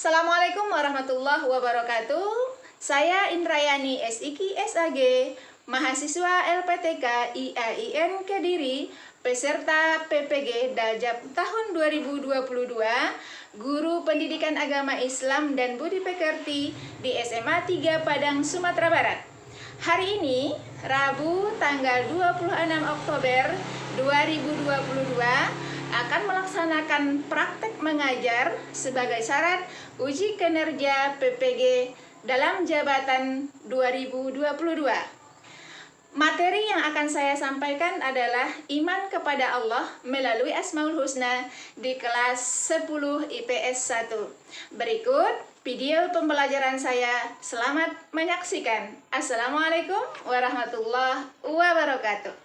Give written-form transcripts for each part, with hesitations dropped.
Assalamualaikum warahmatullahi wabarakatuh. Saya Indrayani SIK SAG, mahasiswa LPTK IAIN Kediri, peserta PPG Daljab tahun 2022, guru pendidikan agama Islam dan budi pekerti di SMA 3 Padang, Sumatera Barat. Hari ini, Rabu tanggal 26 Oktober 2022, akan melaksanakan praktek mengajar sebagai syarat uji kinerja PPG dalam jabatan 2022. Materi yang akan saya sampaikan adalah iman kepada Allah melalui Asmaul Husna di kelas 10 IPS 1. Berikut video pembelajaran saya. Selamat menyaksikan. Assalamualaikum warahmatullahi wabarakatuh.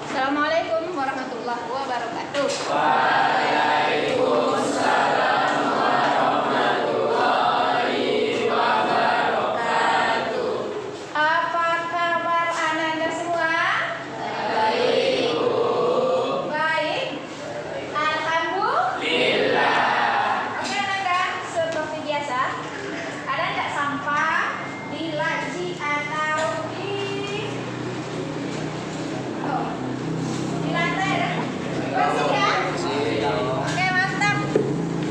Assalamualaikum warahmatullahi wabarakatuh. Waalaikumsalam warahmatullahi wabarakatuh. Apa kabar Ananda semua? Baik, Bu. Baik. Alhamdulillah. Oke Ananda, seperti biasa, ada tidak sampah di laci atau di lantai ada? Bersih ya? Oke, mantap.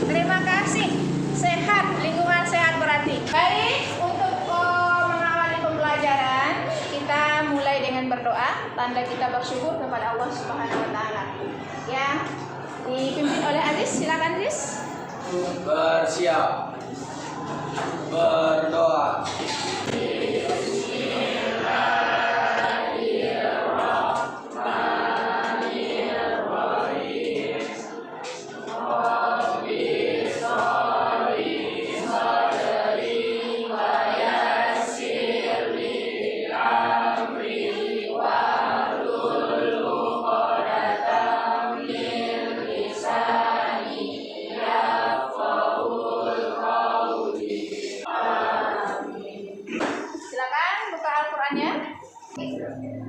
Terima kasih. Sehat, lingkungan sehat berarti. Baik, untuk mengawali pembelajaran, kita mulai dengan berdoa, tanda kita bersyukur kepada Allah Subhanahu wa taala. Ya, dipimpin oleh Aziz. Silakan Aziz. Bersiap. Berdoa.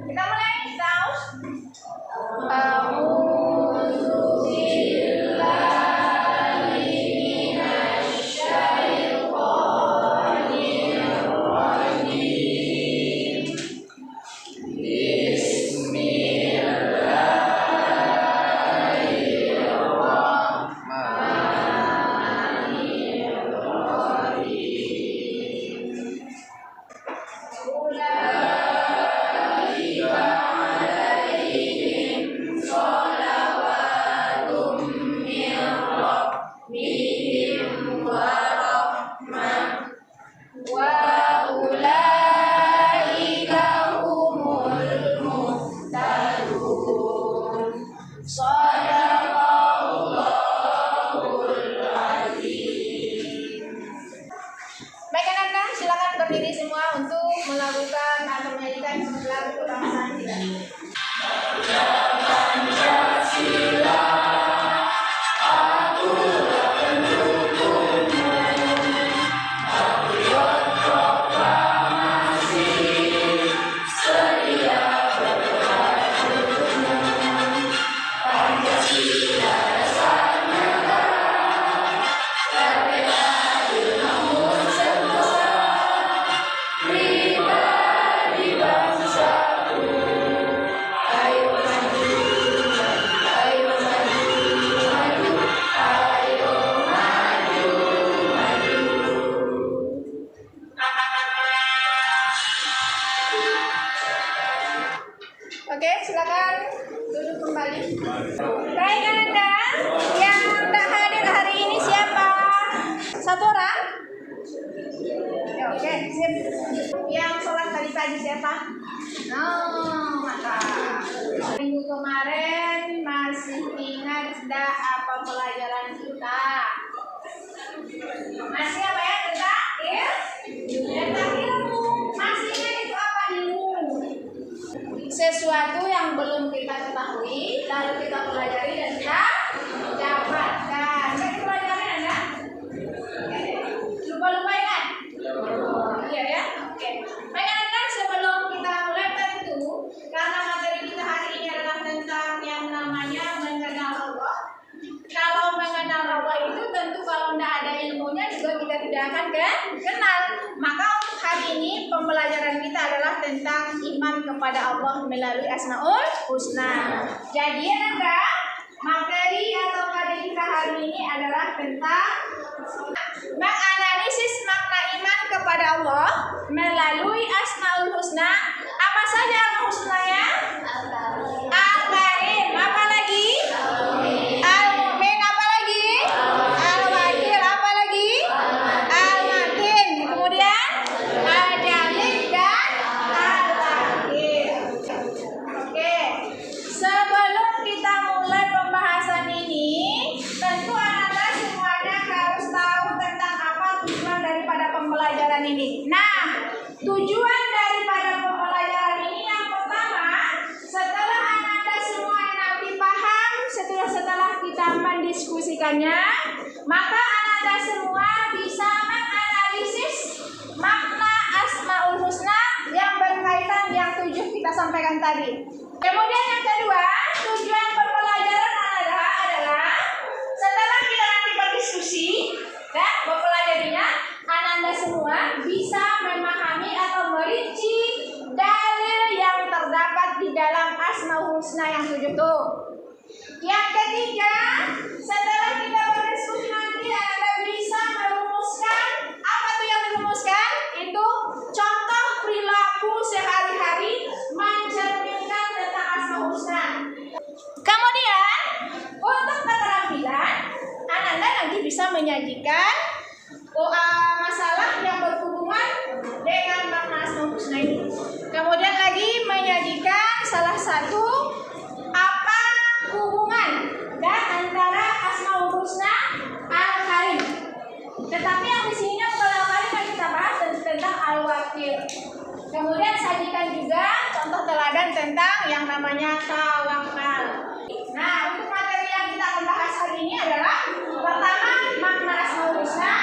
Kita mulai, Taus. Baik Ananda, silakan berdiri semua untuk melakukan atau menyanyikan lagu kebangsaan kita. Oke, silakan duduk kembali. Baik Ananda, yang tidak hadir hari ini siapa? Satu orang? Ya, oke, sip. Yang sholat tadi pagi siapa? Oh, mantap. Minggu kemarin masih ingat pembelajaran kita. Masih apa ya? Tentang ilmu. Masihnya itu apa? Ilmu. Sesuatu yang belum kita ketahui, lalu kita pelajari dan kita dapatkan. Saya pelajari Anda? Lupa-lupa ingat? Iya ya? Oke. Baik Anda, sebelum kita mulai tentu, karena materi kita hari ini adalah tentang yang namanya mengenal Allah. Kalau mengenal Allah itu tentu kalau tidak ada ilmunya juga kita tidak akan kenal. Maka untuk hari ini pembelajaran kita adalah tentang iman kepada Allah melalui Asmaul Husna. Jadi Anda, materi atau kajian kita hari ini adalah tentang menganalisis makna iman kepada Allah melalui Asmaul Husna. Apa saja Al-Husnanya? Al-Karim. Apa lagi? Al-Mu'min. Apa lagi? Al-Wakil. Apa lagi? Al-Matin. Kemudian Al-Jalil dan Al-Akhir. Oke. Sebelum kita mulai pembahasan ini, tentu Anda semuanya harus tahu tentang apa tujuan daripada pembelajaran ini. Nah, tujuan daripada pembelajaran ini yang pertama, setelah Anda semua nanti paham, setelah kita mendiskusikannya, maka Anda semua bisa menganalisis makna Asmaul Husna yang berkaitan yang 7 kita sampaikan tadi. Kemudian yang kedua, tujuan pembelajaran adalah setelah kita nanti berdiskusi dan mempelajarinya, Anda semua bisa memahami atau merinci dalil yang terdapat di dalam Asmaul Husna yang 7 itu. Yang ketiga, setelah kita berdiskusi nanti Anda bisa merumuskan, apa tuh yang dirumuskan? Itu contoh perilaku sehari-hari mencerminkan tentang Asmaul Husna. Kemudian untuk keterampilan, Anda nanti bisa menyajikan masalah yang berhubungan dengan makna Asmaul Husna ini. Kemudian lagi menyajikan salah satu apa hubungan dan antara Asmaul Husna Al-Karim. Tetapi yang di sini kalau kali kita bahas tentang Al-Wakil. Kemudian sajikan juga contoh teladan tentang yang namanya tawakal. Nah, untuk materi yang kita akan bahas hari ini adalah pertama makna Asmaul Husna,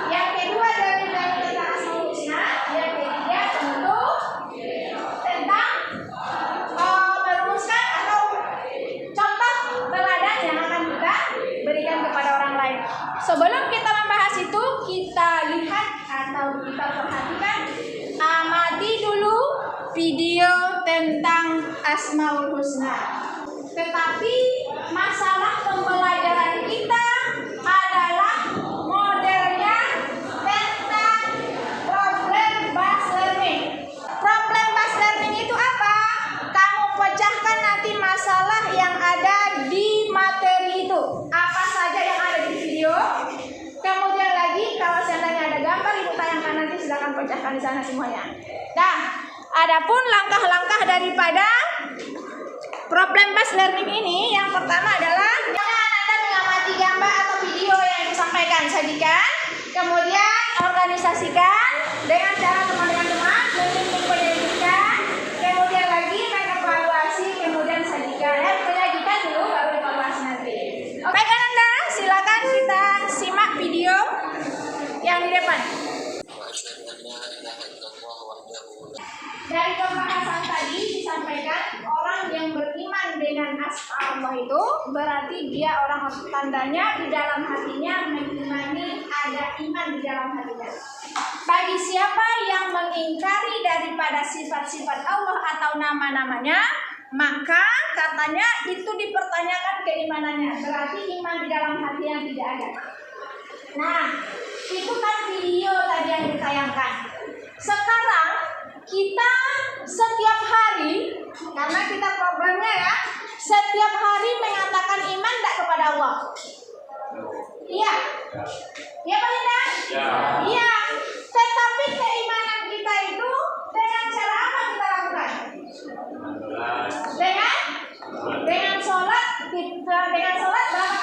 yang kedua dari tentang Asmaul Husna, yang ketiga tentu tentang merumuskan atau contoh teladan yang akan kita berikan kepada orang lain. Sebelum kita membahas itu, kita lihat atau kita perhatikan, amati dulu video tentang Asmaul Husna. Tetapi masalah pembelajaran kita adalah modelnya tentang problem based learning. Problem based learning itu apa? Kamu pecahkan nanti masalah yang ada di materi itu. Apa saja yang ada di video. Kemudian lagi kalau seandainya ada gambar ibu tayangkan nanti silakan pecahkan di sana semuanya. Nah, adapun langkah-langkah daripada problem based learning ini, yang pertama adalah Anda mengamati gambar atau video yang disampaikan, sajikan, kemudian organisasikan dengan cara teman dengan teman, menyajikan, kemudian lagi mengevaluasi, kemudian sajikan, menyajikan dulu baru evaluasi nanti. Oke kan Anda, silakan kita simak video yang di depan. Dari pembahasan tadi disampaikan orang yang beriman dengan asma Allah itu berarti dia orang tandanya di dalam hatinya mengimani ada iman di dalam hatinya. Bagi siapa yang mengingkari daripada sifat-sifat Allah atau nama-namanya, maka katanya itu dipertanyakan keimanannya, berarti iman di dalam hati yang tidak ada. Nah, itu kan video tadi yang ditayangkan. Sekarang kita setiap hari, karena kita programnya ya, setiap hari mengatakan iman tidak kepada Allah. Iya. Iya Pak Linda? Ya. Iya. Tetapi keimanan kita itu dengan cara apa kita lakukan? Dengan sholat. Dengan sholat berapa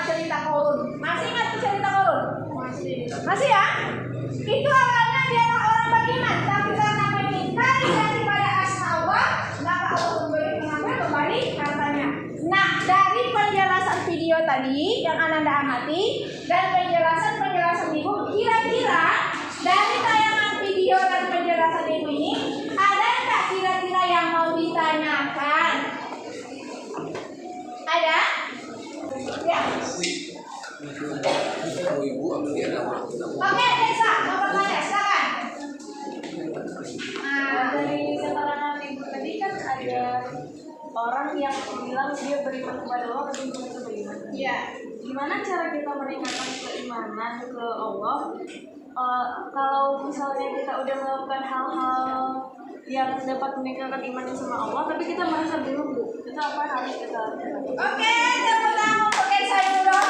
cerita Korun. Masih ingat cerita Korun? Masih ya? Itu awalnya dia orang beriman, tapi karena mengingkari daripada asma Allah, maka Allah mengambil kembali hartanya. Nah, dari penjelasan video tadi yang Ananda amati dan penjelasan ibu, kira-kira dari tayangan video dan penjelasan ibu ini ada nggak kira-kira yang mau ditanyakan? Ada? Ya. Oke, Desa, mau bertanya, silakan. Dari keterangan ibu tadi kan ada orang yang bilang dia beriman kepada Allah tapi belum tentu beriman. Iya. Gimana cara kita meningkatkan keimanan ke Allah? Kalau misalnya kita udah melakukan hal-hal yang dapat meningkatkan iman sama Allah, tapi kita merasa belum, Bu. Itu apa yang harus kita lakukan? Oke, tepuk tangan untuk Desa dulu.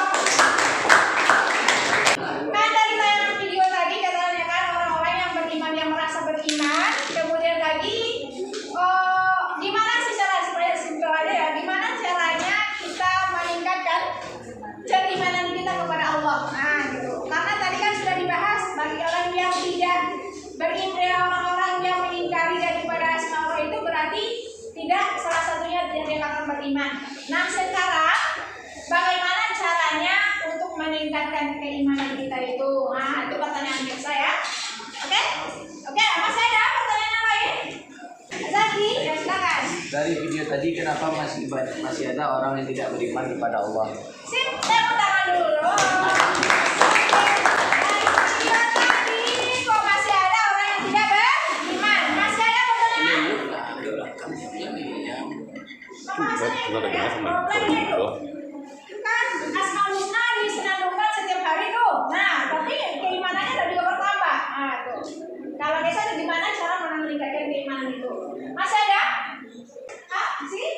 Kan dari tayangan video tadi katanya kan orang-orang yang beriman yang merasa beriman, kemudian lagi gimana sih cara supaya simpel aja ya, gimana caranya kita meningkatkan keimanan kita kepada Allah. Nah gitu, karena tadi kan sudah dibahas bagi orang yang tidak beriman, orang-orang yang mengingkari daripada asma Allah itu berarti tidak, salah satunya tidak dikatakan beriman. Nah sekarang bagaimana caranya untuk meningkatkan keimanan kita itu? Nah, itu pertanyaan biasa ya. Oke? Oke, masih ada pertanyaan lain? Zaki, ya silakan. Dari video tadi kenapa masih ada orang yang tidak beriman kepada Allah? Sip, tepuk tangan dulu. Dari video tadi kok masih ada orang yang tidak beriman? Masih ada pertanyaan? Pembahasannya itu ya, problemnya itu. Kan Asmaul Husna disenandungkan setiap hari tuh. Nah, tapi keimanannya udah juga bertambah. Nah, tuh. Kalau Desa ada gimana cara meningkatkan keimanan itu? Masih ada? Sih?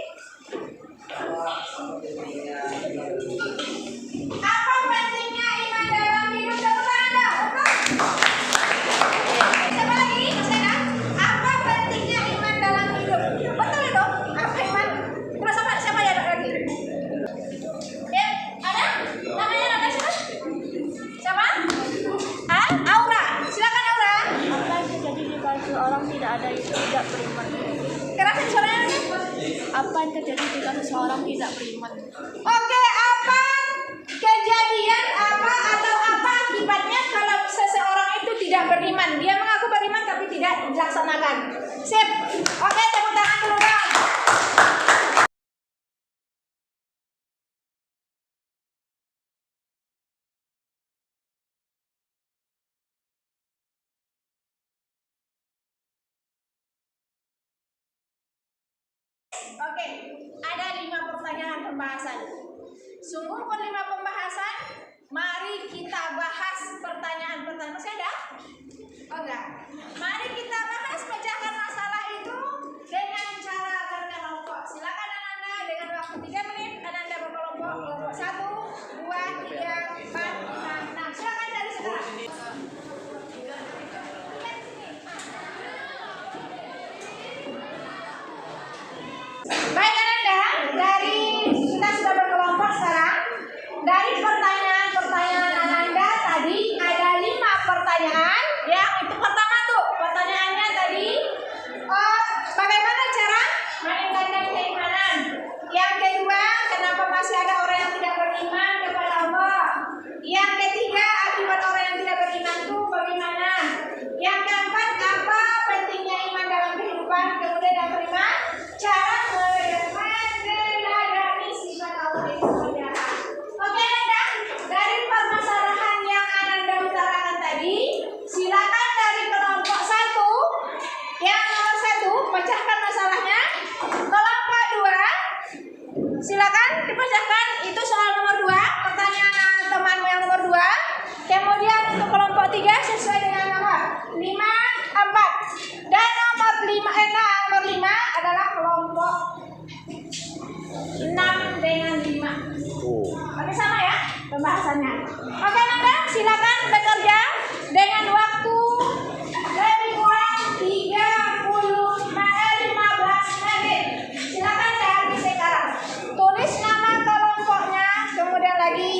Apa pentingnya iman dalam hidup? Tepuk tangan dong. Siapa lagi? Masih ada? Apa pentingnya iman dalam hidup? Betul itu? Apa iman? Terus siapa ya lagi? Ya, ada? Namanya ada siapa? Siapa? Aura. Silakan Aura. Apa yang terjadi di kasus orang tidak ada itu tidak beriman? Kerasin suaranya lagi. Apa yang terjadi jika seseorang tidak beriman? Oke, apa kejadian apa atau apa akibatnya kalau seseorang itu tidak beriman? Dia mengaku beriman tapi tidak dilaksanakan. Sip. Oke, tepuk tangan dulu dong. Oke, ada 5 pertanyaan pembahasan. Sungguh pun 5 pembahasan. Mari kita bahas pertanyaan-pertanyaan. Masih ada? Oh enggak. Mari kita bahas pecahkan masalah itu dengan cara berkelompok. Silakan Ananda dengan waktu 3 menit. Ananda berkelompok. Kelompok 1, 2, 3, 4, 5, 6. Silakan dari sekarang. Baik Ananda, dari kita sudah berkelompok sekarang. Dari pertanyaan-pertanyaan Ananda tadi ada 5 pertanyaan. Yang itu pertama tuh pertanyaannya tadi, bagaimana cara meningkatkan keimanan? Yang kedua, kenapa masih ada orang yang tidak beriman kepada Allah? Yang ketiga, akibat orang yang tidak beriman itu bagaimana? Yang keempat, apa pentingnya iman dalam kehidupan? Kemudian yang kelima, cara meneladani sifat Allah itu jahat. Oke Ananda, dari permasalahan yang Ananda utarakan tadi, silakan dari kelompok 1, yang nomor 1 pecahkan masalahnya. Kelompok 2, silakan dipecahkan. Itu soal nomor 2, pertanyaan temanmu yang nomor 2. Kemudian untuk kelompok 3 sesuai dengan nomor 5, 4. Dan nomor 5 adalah kelompok 6 dengan 5. Oke, sama ya pembahasannya. Oke Nanda, silakan bekerja dengan waktu lebih kurang 15 menit. Silakan saya habis sekarang. Tulis nama kelompoknya, kemudian lagi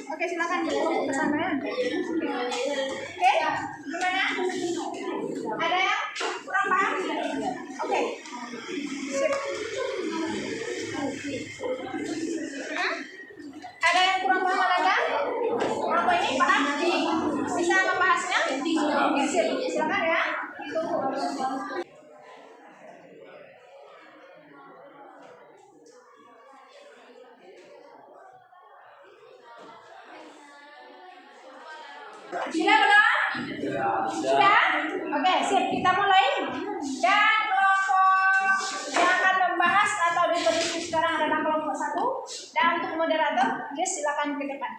Oke, silakan kelompok pesantren. Oke, gimana? Ada yang kurang paham? Oke. Sip. Ada yang kurang paham ada? Kelompok ini paham? Bisa membahasnya? Oke, sip. Silakan ya. Sudah belum? Sudah? Oke, sip. Kita mulai. Dan kelompok yang akan membahas atau berdiskusi sekarang adalah kelompok 1. Dan untuk moderator, guys, silakan ke depan.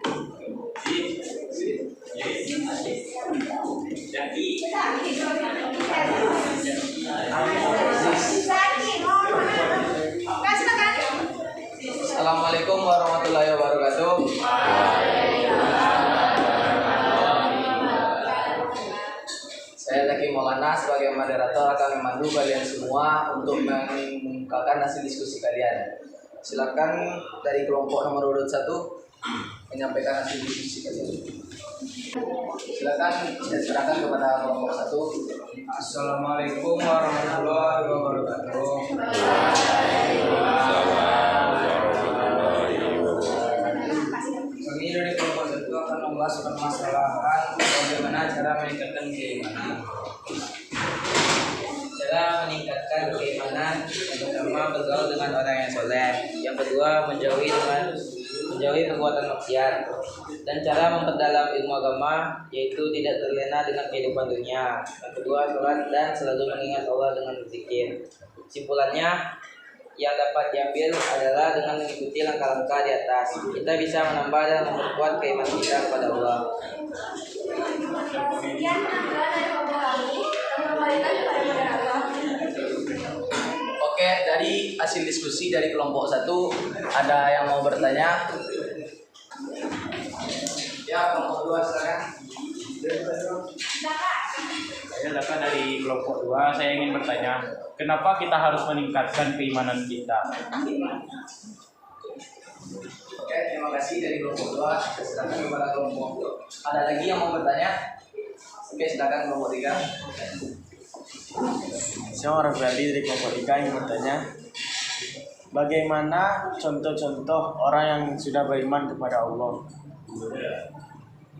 Assalamualaikum warahmatullahi wabarakatuh. Saya Zaki Maulana sebagai moderator akan memandu kalian semua untuk mengungkapkan hasil diskusi kalian. Silakan dari kelompok nomor urut 1 menyampaikan hasil diskusi kalian. Silakan saya serahkan kepada kelompok 1. Assalamualaikum warahmatullahi wabarakatuh. Kami dari kelompok 1 akan membahas permasalahan bagaimana cara meningkatkan keimanan. Cara meningkatkan keimanan, yang pertama bergaul dengan orang yang soleh, yang kedua menjauhi perbuatan maksiat, dan cara memperdalam ilmu agama yaitu tidak terlena dengan kehidupan dunia. Yang kedua sholat dan selalu mengingat Allah dengan berzikir. Kesimpulannya, yang dapat diambil adalah dengan mengikuti langkah-langkah di atas, kita bisa menambah dan memperkuat keimanan kita kepada Allah. Sekian penampilan dari kelompok kami. Kami kembalikan kepada moderator. Oke, dari hasil diskusi dari kelompok 1 ada yang mau bertanya? Ya, kelompok 2 silakan. Saya Zaka dari kelompok 2, saya ingin bertanya, kenapa kita harus meningkatkan keimanan kita? Oke, terima kasih dari kelompok 2. Silakan kepada kelompok. Ada lagi yang mau bertanya? Oke, silakan kelompok 3. Saya orang Ferdi dari kelompok 3 ingin bertanya, bagaimana contoh-contoh orang yang sudah beriman kepada Allah?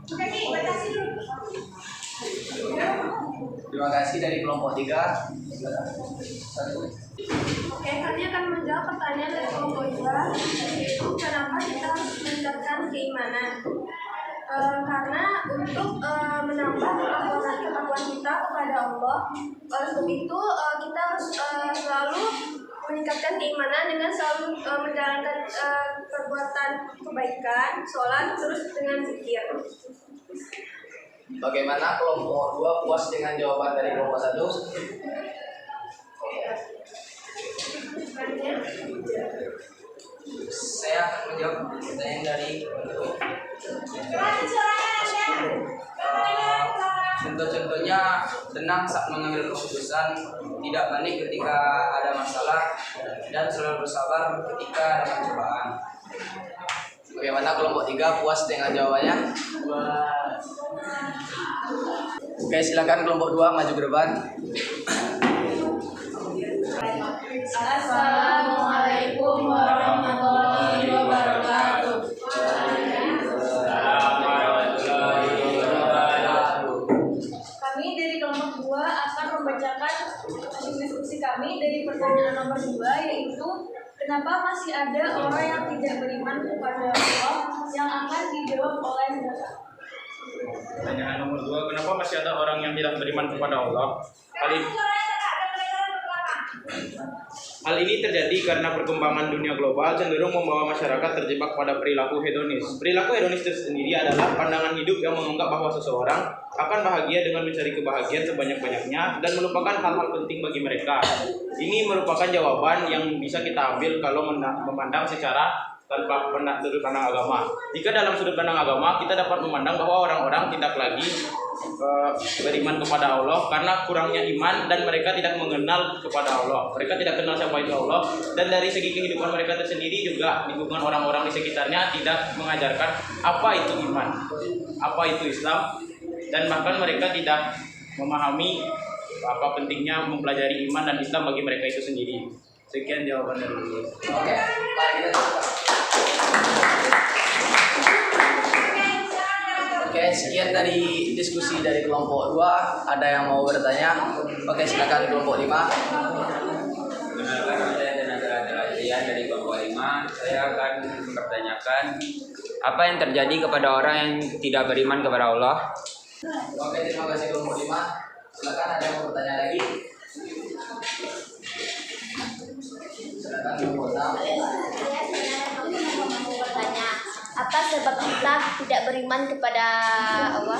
Oke, Ki, batasi dulu. Terima kasih dari kelompok 3. Silakan. 1. Oke, kami akan menjawab pertanyaan dari kelompok 2, yaitu kenapa kita harus meningkatkan keimanan. Karena untuk menambah ketakwaan kita kepada Allah, oleh sebab itu kita harus selalu meningkatkan keimanan dengan selalu menjalankan perbuatan kebaikan, sholat, terus dengan zikir. Bagaimana kelompok 2 puas dengan jawaban dari kelompok 1? Saya akan menjawab pertanyaan dari contoh-contohnya tenang saat mengambil keputusan, tidak panik ketika ada masalah, dan selalu bersabar ketika ada pencobaan. Bagaimana kelompok 3 puas dengan jawabannya? Oke, silakan kelompok 2 maju ke depan. Assalamualaikum warahmatullahi wabarakatuh. Kami dari kelompok 2 akan membacakan hasil diskusi kami dari pertanyaan nomor 2, yaitu kenapa masih ada orang yang tidak beriman kepada Allah yang akan dijawab oleh Zaka. Pertanyaan nomor 2, kenapa masih ada orang yang tidak beriman kepada Allah? Hal ini terjadi karena perkembangan dunia global cenderung membawa masyarakat terjebak pada perilaku hedonis. Perilaku hedonis itu sendiri adalah pandangan hidup yang menganggap bahwa seseorang akan bahagia dengan mencari kebahagiaan sebanyak-banyaknya dan melupakan hal-hal penting bagi mereka. Ini merupakan jawaban yang bisa kita ambil kalau memandang secara tanpa sudut pandang agama. Jika dalam sudut pandang agama kita dapat memandang bahwa orang-orang tidak lagi beriman kepada Allah karena kurangnya iman dan mereka tidak mengenal kepada Allah. Mereka tidak kenal siapa itu Allah, dan dari segi kehidupan mereka tersendiri juga lingkungan orang-orang di sekitarnya tidak mengajarkan apa itu iman, apa itu Islam, dan bahkan mereka tidak memahami apa pentingnya mempelajari iman dan Islam bagi mereka itu sendiri. Sekian jawaban dari saya. Oke, mari kita coba. Oke, sekian dari diskusi dari kelompok 2. Ada yang mau bertanya? Oke, silakan kelompok 5. Perkenalkan, saya Tenaga Adrian dari kelompok 5. Saya akan mempertanyakan apa yang terjadi kepada orang yang tidak beriman kepada Allah. Oke, terima kasih kelompok 5. Silakan, ada yang mau bertanya lagi? Silakan kelompok 6. Apa sebab kita tidak beriman kepada Allah?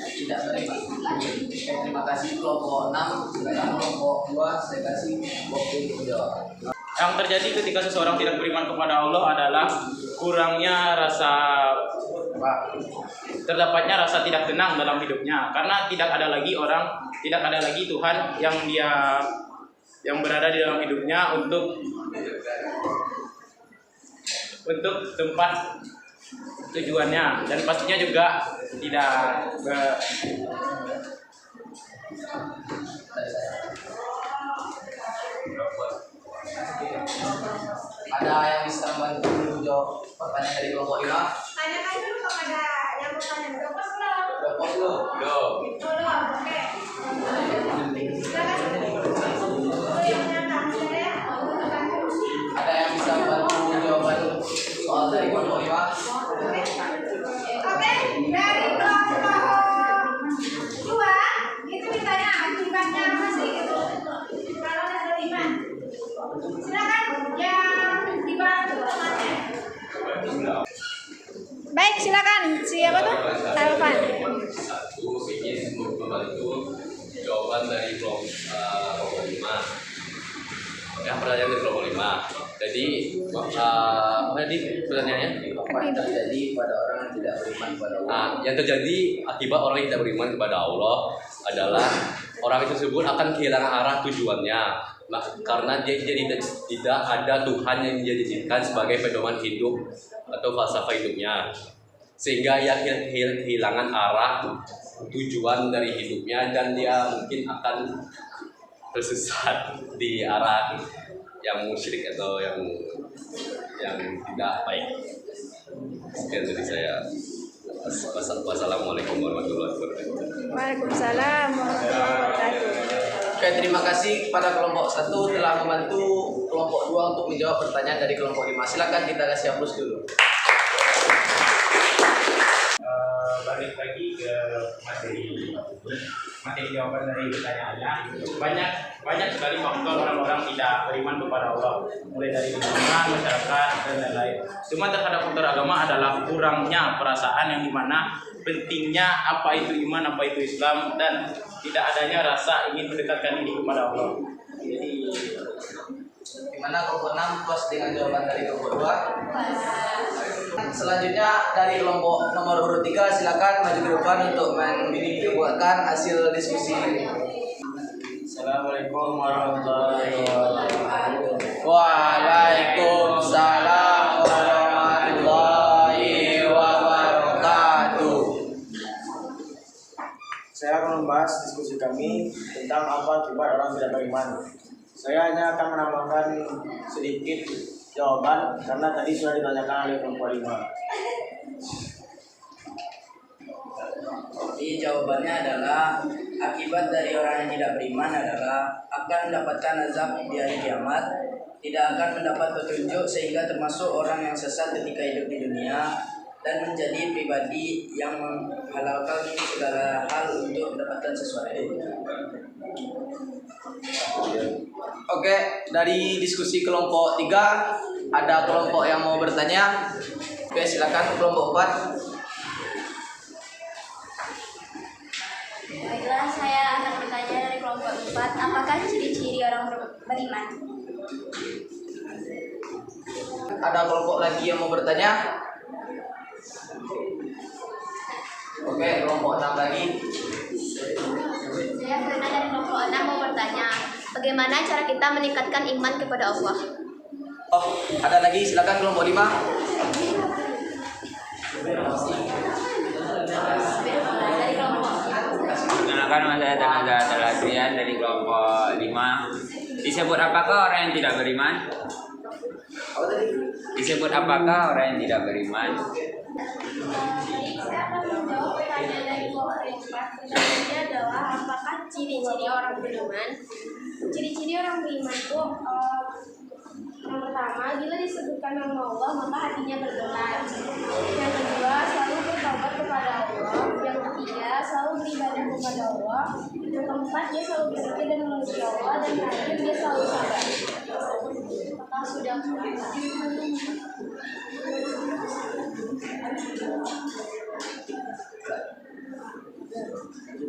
Tidak beriman. Oke, terima kasih kelompok 6. Silakan kelompok 2, saya kasih waktu untuk menjawab. Yang terjadi ketika seseorang tidak beriman kepada Allah adalah kurangnya rasa terdapatnya rasa tidak tenang dalam hidupnya, karena tidak ada lagi Tuhan yang berada di dalam hidupnya untuk tempat tujuannya, dan pastinya juga tidak Ada yang bisa membantu jawab pertanyaan dari kelompok 5? Tanyakan dulu kepada yang bertanya. Udah pas belum? Udah pos belum? Belum. Belum, oke. Silakan. Oh, yang nyata, saya. Ada yang bisa membantu jawaban soal dari kelompok 5? Oke, dari kelompok 2 itu ditanya akibatnya apa sih gitu. Kalau tidak beriman. Silakan yang dibantu temannya. Baik, silakan. Siapa tuh? Taufan. Satu ingin membantu jawaban dari kelompok 5. Yang pertanyaan dari kelompok 5. Jadi apa tadi pertanyaannya? Apa yang terjadi pada orang yang tidak beriman kepada Allah? Yang terjadi akibat orang yang tidak beriman kepada Allah adalah orang itu tersebut akan kehilangan arah tujuannya. Karena dia jadi tidak ada Tuhan yang dijadikan sebagai pedoman hidup atau falsafah hidupnya, sehingga ia kehilangan arah tujuan dari hidupnya, dan dia mungkin akan tersesat di arah yang musyrik atau yang tidak baik. Sekian dari saya. Wassalamualaikum warahmatullahi wabarakatuh. Waalaikumsalam warahmatullahi wabarakatuh. Oke, terima kasih kepada kelompok 1 telah membantu kelompok 2 untuk menjawab pertanyaan dari kelompok 5. Silakan kita kasih hapus dulu. Balik lagi ke materi jawaban dari pertanyaannya. Banyak sekali faktor orang-orang tidak beriman kepada Allah, mulai dari lingkungan, masyarakat, dan lain-lain. Cuma terhadap faktor agama adalah kurangnya perasaan yang dimana pentingnya apa itu iman, apa itu Islam, dan tidak adanya rasa ingin mendekatkan diri kepada Allah. Jadi Gimana kelompok 6 puas dengan jawaban dari kelompok 2? Selanjutnya dari kelompok nomor urut 3, silakan maju ke depan untuk membuatkan hasil diskusi ini. Assalamualaikum warahmatullahi wabarakatuh. Waalaikumsalam warahmatullahi wabarakatuh. Saya akan membahas diskusi kami tentang apa akibat orang tidak beriman. Saya hanya akan menambahkan sedikit jawaban karena tadi sudah ditanyakan oleh kelompok 5. Jadi jawabannya adalah akibat dari orang yang tidak beriman adalah akan mendapatkan azab di hari kiamat, tidak akan mendapat petunjuk sehingga termasuk orang yang sesat ketika hidup di dunia, dan menjadi pribadi yang menghalalkan segala hal untuk mendapatkan sesuatu. Oke, dari diskusi kelompok 3 ada kelompok yang mau bertanya. Oke, silakan kelompok 4. Baiklah, saya akan bertanya dari kelompok 4. Apakah ciri-ciri orang beriman? Ada kelompok lagi yang mau bertanya? Oke, kelompok 6 lagi. Saya Firna dari kelompok 6 mau bertanya, bagaimana cara kita meningkatkan iman kepada Allah? Oh, ada lagi, silakan kelompok 5. Dari kelompok Perkenalkan, saya Tanaza Adrian dari kelompok 5. Disebut apakah orang yang tidak beriman? Disebut apakah orang yang tidak beriman? Saya akan menjawab pertanyaan dari kelompok 4. Pertanyaannya adalah apakah ciri-ciri orang beriman? Ciri-ciri orang beriman itu yang pertama, bila disebutkan nama Allah maka hatinya bergetar. Yang kedua, selalu bertobat kepada Allah. Yang ketiga, selalu beribadah kepada Allah. Yang keempat, dia selalu berzikir dan memuji Allah. Dan terakhir, dia selalu sabar. Apakah sudah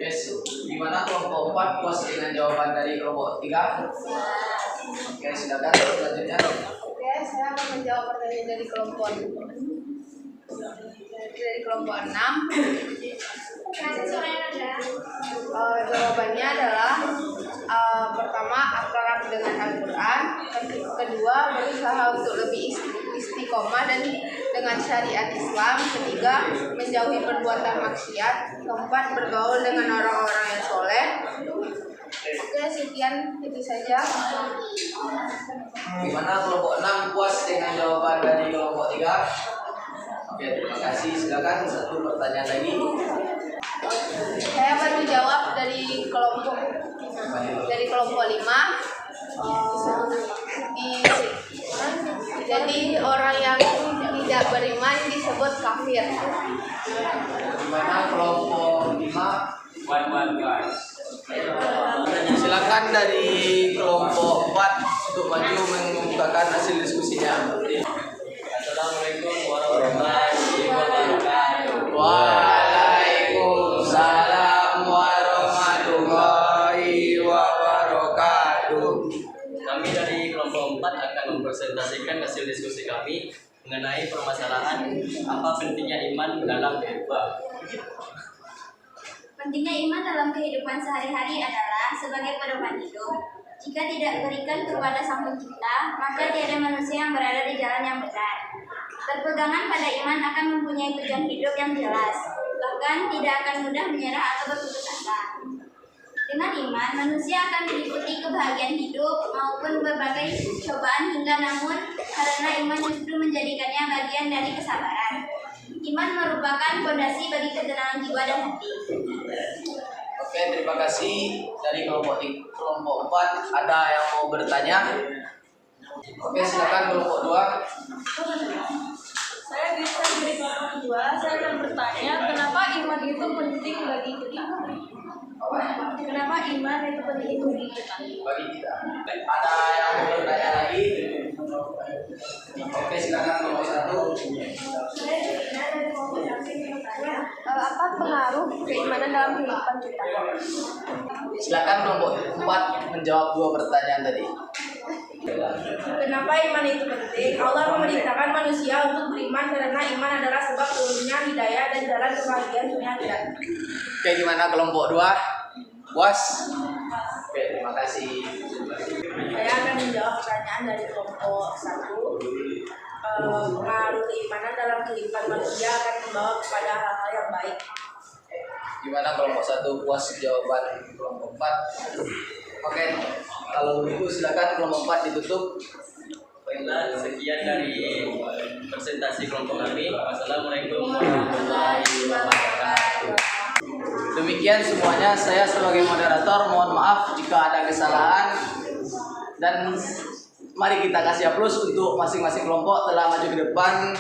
Yes. Gimana kelompok 4 puas dengan jawaban dari kelompok 3? Oke, silakan selanjutnya. Oke, saya akan menjawab pertanyaan dari kelompok 6. Jawabannya adalah pertama, akrab dengan Al-Quran. Kedua, berusaha untuk lebih istiqomah dan dengan syariat Islam. Ketiga, menjauhi perbuatan maksiat. Keempat, bergaul dengan orang-orang yang soleh. Oke, sekian itu saja. Gimana kelompok 6 puas dengan jawaban dari kelompok 3? Oke, terima kasih. Silakan satu pertanyaan lagi. Saya akan menjawab dari kelompok 5. Jadi orang yang tidak beriman disebut kafir. Gimana kelompok 5? Silakan dari kelompok 4 untuk maju mengumumkan hasil diskusinya. Assalamualaikum warahmatullahi wabarakatuh. Waalaikumsalam warahmatullahi wabarakatuh. Kami dari kelompok 4 akan mempresentasikan hasil diskusi kami mengenai permasalahan apa pentingnya iman dalam kehidupan. Pentingnya iman dalam kehidupan sehari-hari adalah sebagai pedoman hidup. Jika tidak berikan kepada Sang Pencipta, maka tiada manusia yang berada di jalan yang benar. Berpegangan pada iman akan mempunyai tujuan hidup yang jelas, bahkan tidak akan mudah menyerah atau berputus asa. Dengan iman, manusia akan meliputi kebahagiaan hidup maupun berbagai cobaan hingga namun karena iman justru menjadikannya bagian dari kesabaran. Iman merupakan fondasi bagi ketenangan jiwa dan hati. Oke, terima kasih. Dari kelompok 4 ada yang mau bertanya? Oke, silakan kelompok 2. Saya bisa dari kelompok 2. Saya akan bertanya, kenapa iman itu penting bagi kita? Kenapa iman itu penting bagi kita? Bagi kita. Ada yang mau bertanya lagi? Oke, silakan kelompok 1. Apa pengaruh keimanan dalam kehidupan kita? Silakan kelompok 4 menjawab 2 pertanyaan tadi. Kenapa iman itu penting? Allah memerintahkan manusia untuk beriman karena iman adalah sebab turunnya hidayah dan jalan kebahagiaan dunia akhirat. Oke, gimana kelompok 2? Puas? Oke, terima kasih. Saya akan menjawab pertanyaan dari kelompok 1. Pengaruh keimanan dalam kehidupan manusia akan membawa kepada hal-hal yang baik. Gimana kelompok 1 puas jawaban kelompok 4? Oke, kalau begitu silakan kelompok 4 ditutup. Baiklah, sekian dari presentasi kelompok kami. Wassalamualaikum warahmatullahi wabarakatuh. Demikian semuanya, saya sebagai moderator mohon maaf jika ada kesalahan dan mari kita kasih aplaus untuk masing-masing kelompok telah maju ke depan.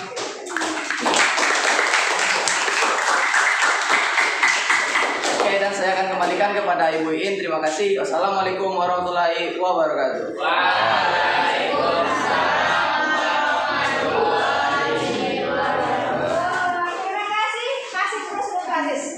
Oke, dan saya akan kembalikan kepada Ibu Iin. Terima kasih. Wassalamualaikum warahmatullahi wabarakatuh. Terima kasih. Kasih terus gratis.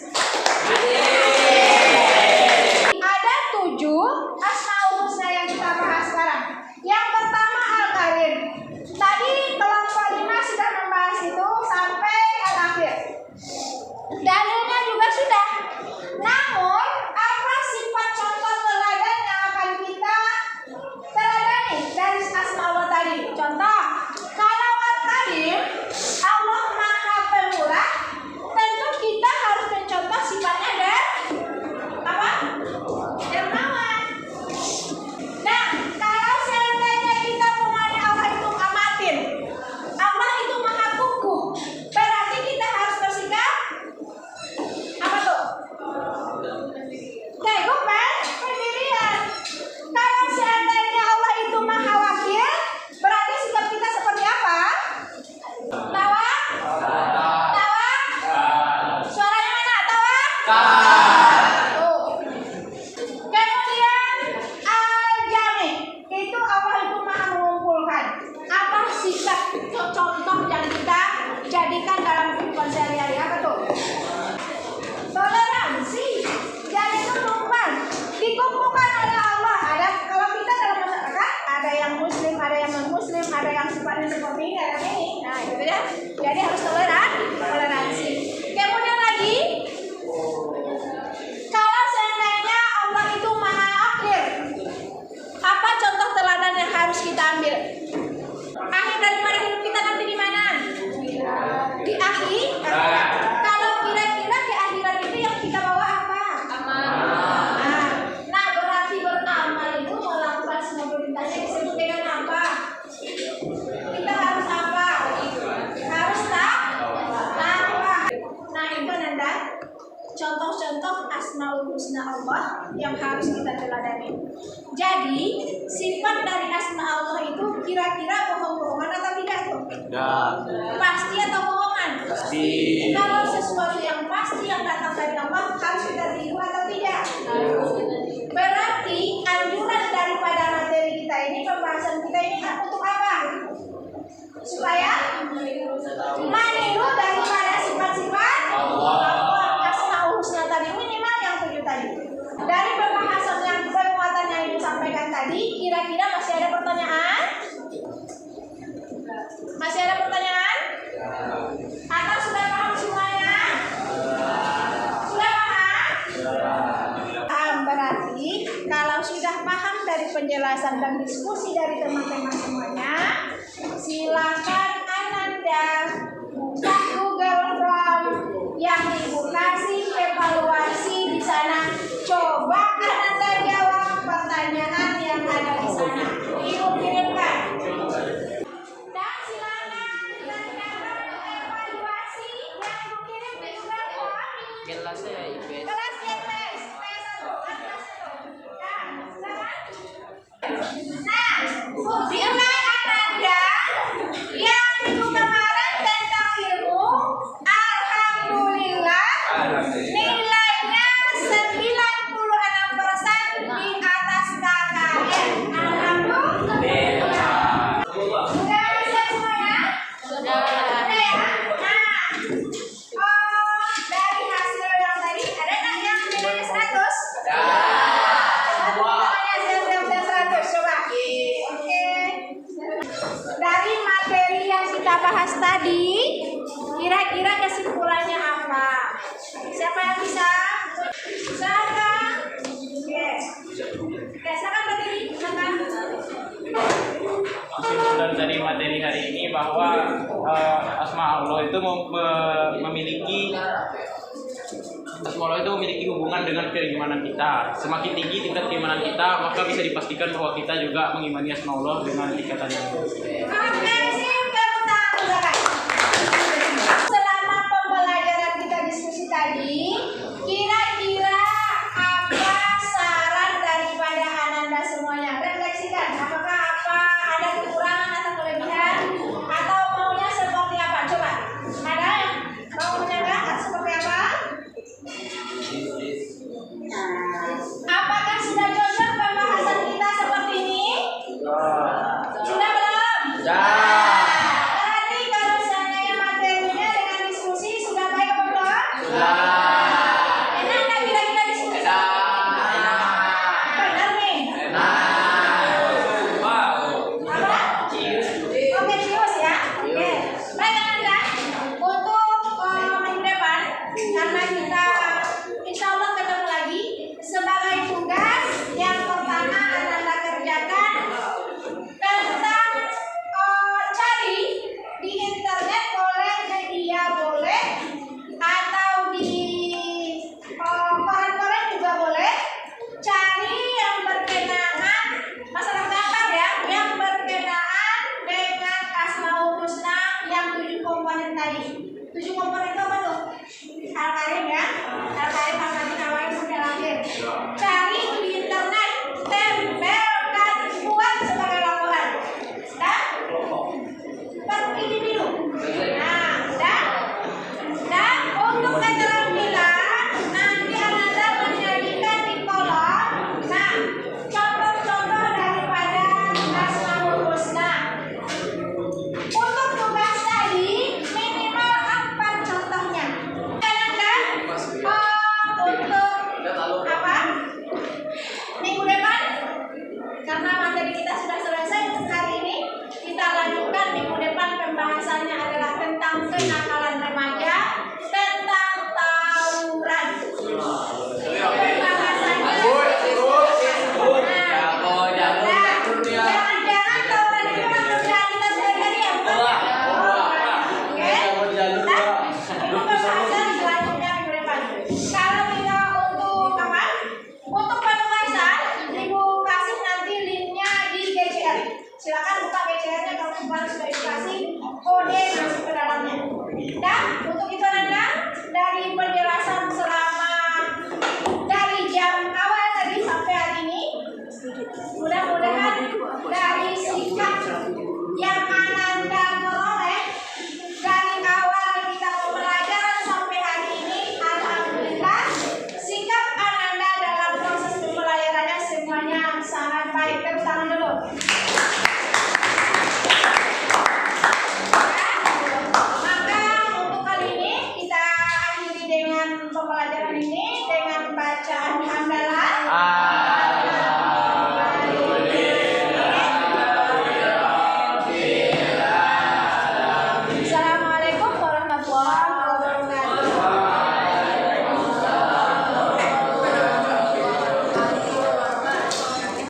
Husna Allah yang harus kita teladani. Jadi sifat dari asma Allah itu kira-kira bohong-bohongan atau tidak tuh? Pasti atau bohongan? Pasti. Kalau sesuatu yang pasti yang datang dari Allah harus kita tiru atau tidak? Berarti anjuran daripada materi kita ini, pembahasan kita ini untuk apa? Supaya meniru daripada sifat-sifat Allah. Asmaul Husna tadi minimal yang 7 tadi. Dari pembahasan yang penguatan yang Ibu sampaikan tadi, kira-kira masih ada pertanyaan? Masih ada pertanyaan? Atau sudah paham semuanya? Sudah paham? Berarti kalau sudah paham dari penjelasan dan diskusi dari teman-teman semuanya, silakan Ananda buka Google Form yang Ibu kasih evaluasi di sana. Coba Ananda jawab pertanyaan yang ada di sana. Ibu kirimkan. Dan silakan Ananda evaluasi yang Ibu kirim di Google Form. Kelasnya IPS. Kelas IPS. Nah, nilai Ananda yang minggu kemarin tentang ilmu, alhamdulillah nilainya 96% di atas KKN. Alhamdulillah. Sudah siap semuanya? Sudah ya? Nah, dari hasil yang tadi ada nggak yang nilainya 100? Coba. Oke. Dari materi yang kita bahas tadi, kira-kira kesimpulannya apa? Siapa yang bisa? Silakan. Oke. Silakan berdiri. Silakan. Kesimpulan dari materi hari ini bahwa asma Allah itu memiliki hubungan dengan keimanan kita. Semakin tinggi tingkat keimanan kita, maka bisa dipastikan bahwa kita juga mengimani asma Allah dengan tingkatan yang tinggi. Oke, siap. Tepuk tangan, silakan. Selama pembelajaran kita diskusi tadi, kira-kira apa saran daripada Ananda semuanya? Refleksikan, apakah ada kekurangan atau kelebihan, atau maunya seperti apa? Coba, ada yang mau menyanggah seperti apa? Apakah sudah cocok pembahasan kita seperti ini? Sudah belum? Berarti kalau misalnya materinya dengan diskusi sudah baik apa belum? Enak nggak kira-kira diskusi? Benar nih? Apa? Oke, cius ya. Oke. Baik Ananda, untuk minggu depan, karena kita insya Allah ketemu lagi, sebagai tugas yang pertama Ananda kerjakan tentang cari di internet, boleh, media boleh, atau di koran-koran juga boleh, cari yang berkenaan masalah gambar ya, yang berkenaan dengan Asmaul Husna yang 7 komponen tadi. 7 komponen itu apa tuh? Al-Karim ya, Al-Karim, Al-Karim, awalnya sampai akhir. Cari